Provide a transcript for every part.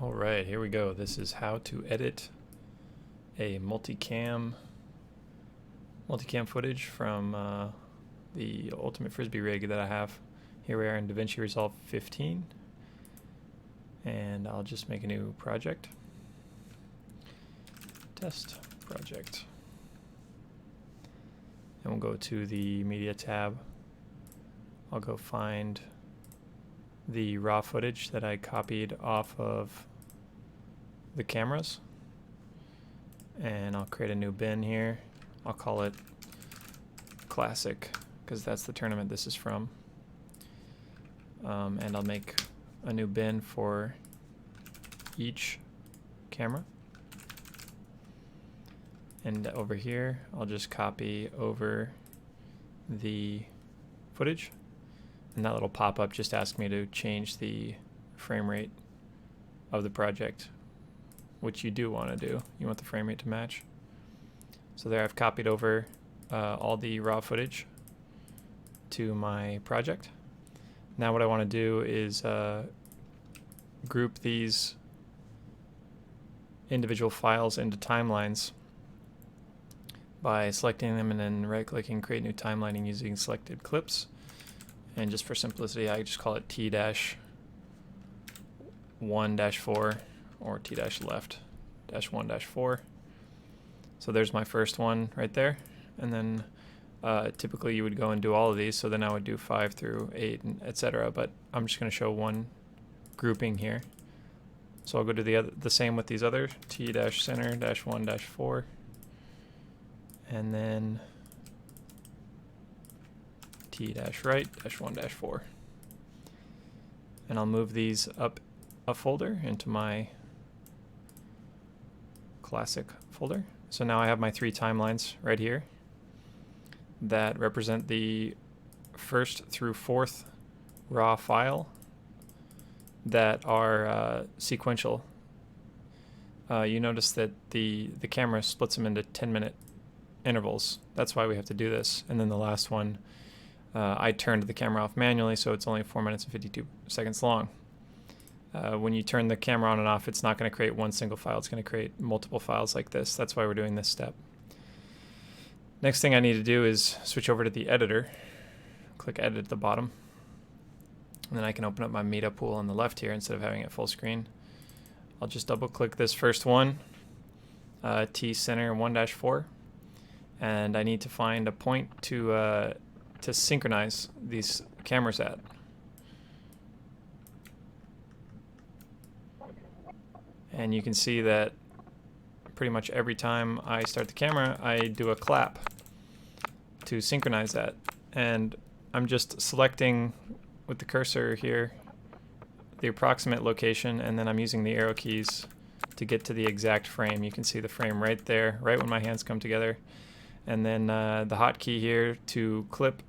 All right, here we go. This is how to edit a multicam footage from the Ultimate Frisbee rig that I have. Here we are in davinci-resolve 15, and I'll just make a new project. Test project. And we'll go to the media tab. I'll go find the raw footage that I copied off of the cameras, and I'll create a new bin here. I'll call it Classic because that's the tournament this is from, and I'll make a new bin for each camera, and over here I'll just copy over the footage, and that little pop-up just asks me to change the frame rate of the project, which you do want to do. You want the frame rate to match. So there I've copied over all the raw footage to my project. Now what I want to do is group these individual files into timelines by selecting them and then right-clicking, create new timelining using selected clips. And just for simplicity, I just call it T-1-4 or T-left-1-4. So there's my first one right there. And then typically you would go and do all of these, so then I would do 5 through 8 and etc. But I'm just going to show one grouping here. So I'll go to the same with these other T-center-1-4, and then T-right-1-4. And I'll move these up a folder into my Classic folder. So now I have my 3 timelines right here that represent the 1st through 4th raw file that are sequential. You notice that the camera splits them into 10-minute intervals. That's why we have to do this. And then the last one, I turned the camera off manually, so it's only 4 minutes and 52 seconds long. When you turn the camera on and off, it's not going to create one single file. It's going to create multiple files like this. That's why we're doing this step. Next thing I need to do is switch over to the editor. Click Edit at the bottom. And then I can open up my media pool on the left here instead of having it full screen. I'll just double click this first one, T-center-1-4. And I need to find a point to synchronize these cameras at. And you can see that pretty much every time I start the camera, I do a clap to synchronize that. And I'm just selecting with the cursor here the approximate location, and then I'm using the arrow keys to get to the exact frame. You can see the frame right there, right when my hands come together. And then the hotkey here to clip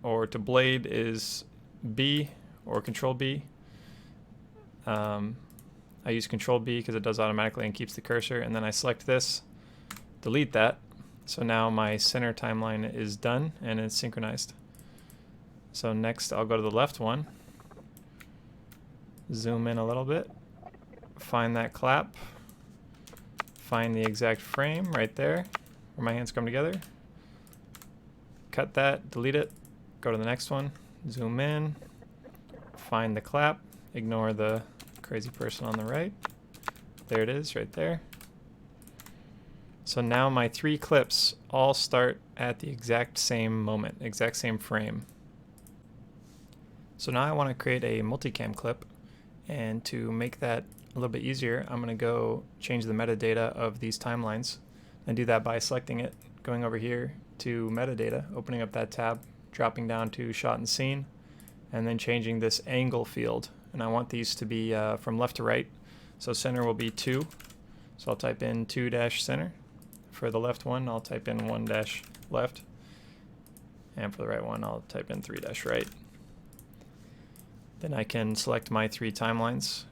or to blade is B or Control B. I use Control B because it does automatically and keeps the cursor, and then I select this, delete that. So now my center timeline is done and it's synchronized. So next I'll go to the left one, zoom in a little bit, find that clap, find the exact frame right there where my hands come together, cut that, delete it, go to the next one, zoom in, find the clap, ignore the crazy person on the right. There it is right there. So now my 3 clips all start at the exact same moment, exact same frame. So now I want to create a multicam clip, and to make that a little bit easier, I'm going to go change the metadata of these timelines, and do that by selecting it, going over here to metadata, opening up that tab, dropping down to shot and scene, and then changing this angle field. And I want these to be from left to right. So center will be 2. So I'll type in 2-center. For the left one, I'll type in 1-left. And for the right one, I'll type in 3-right. Then I can select my 3 timelines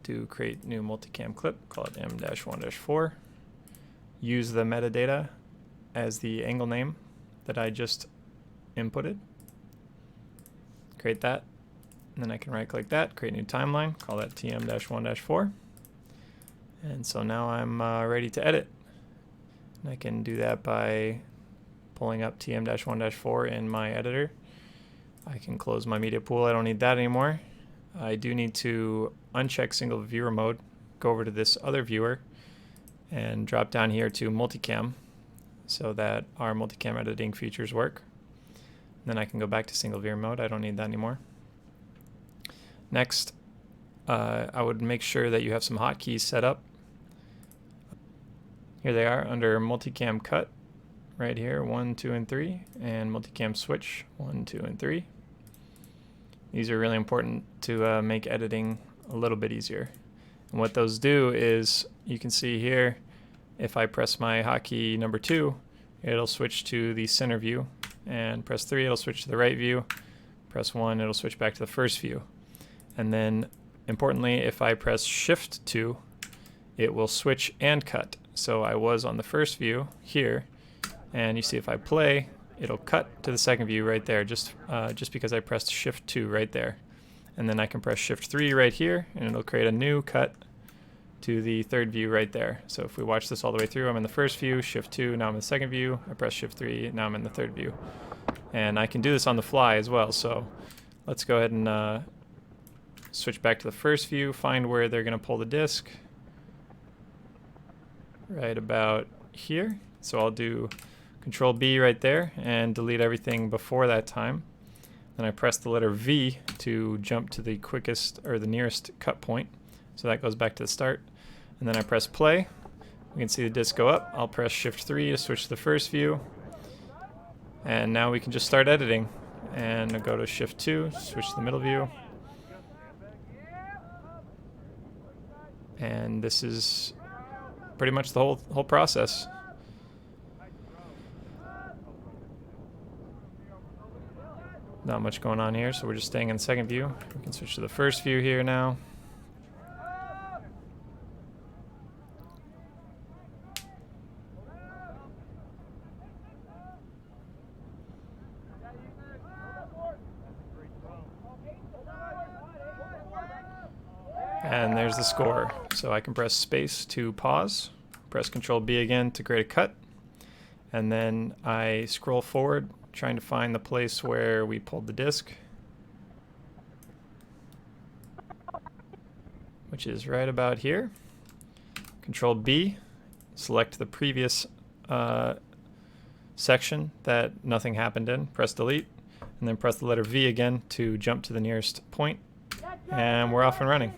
to create new multicam clip, call it M-1-4. Use the metadata as the angle name that I just inputted. Create that. And then I can right click that, create new timeline, call that TM-1-4. And so now I'm ready to edit. And I can do that by pulling up tm-1-4 in my editor. I can close my media pool. I don't need that anymore. I do need to uncheck single viewer mode, go over to this other viewer, and drop down here to Multicam so that our multicam editing features work. Then I can go back to single viewer mode. I don't need that anymore. Next, I would make sure that you have some hotkeys set up. Here they are under Multicam Cut, right here, 1, 2, and 3, and Multicam Switch, 1, 2, and 3. These are really important to make editing a little bit easier. And what those do is, you can see here, if I press my hotkey number 2, it'll switch to the center view, and press 3, it'll switch to the right view. Press 1, it'll switch back to the first view. And then, importantly, if I press Shift 2, it will switch and cut. So I was on the first view here, and you see if I play, it'll cut to the second view right there, just because I pressed Shift 2 right there. And then I can press Shift 3 right here, and it'll create a new cut to the third view right there. So if we watch this all the way through, I'm in the first view, Shift 2, now I'm in the second view, I press Shift 3, now I'm in the third view. And I can do this on the fly as well, so let's go ahead and switch back to the first view, find where they're going to pull the disc. Right about here. So I'll do Control B right there and delete everything before that time. Then I press the letter V to jump to the quickest or the nearest cut point. So that goes back to the start. And then I press play. We can see the disc go up. I'll press Shift 3 to switch to the first view. And now we can just start editing. And I'll go to Shift 2, switch to the middle view. And this is pretty much the whole process. Not much going on here, so we're just staying in the second view. We can switch to the first view here now. And there's the score. So I can press space to pause, press Control B again to create a cut, and then I scroll forward trying to find the place where we pulled the disc, which is right about here. Control B, select the previous section that nothing happened in, press delete, and then press the letter V again to jump to the nearest point, and we're off and running.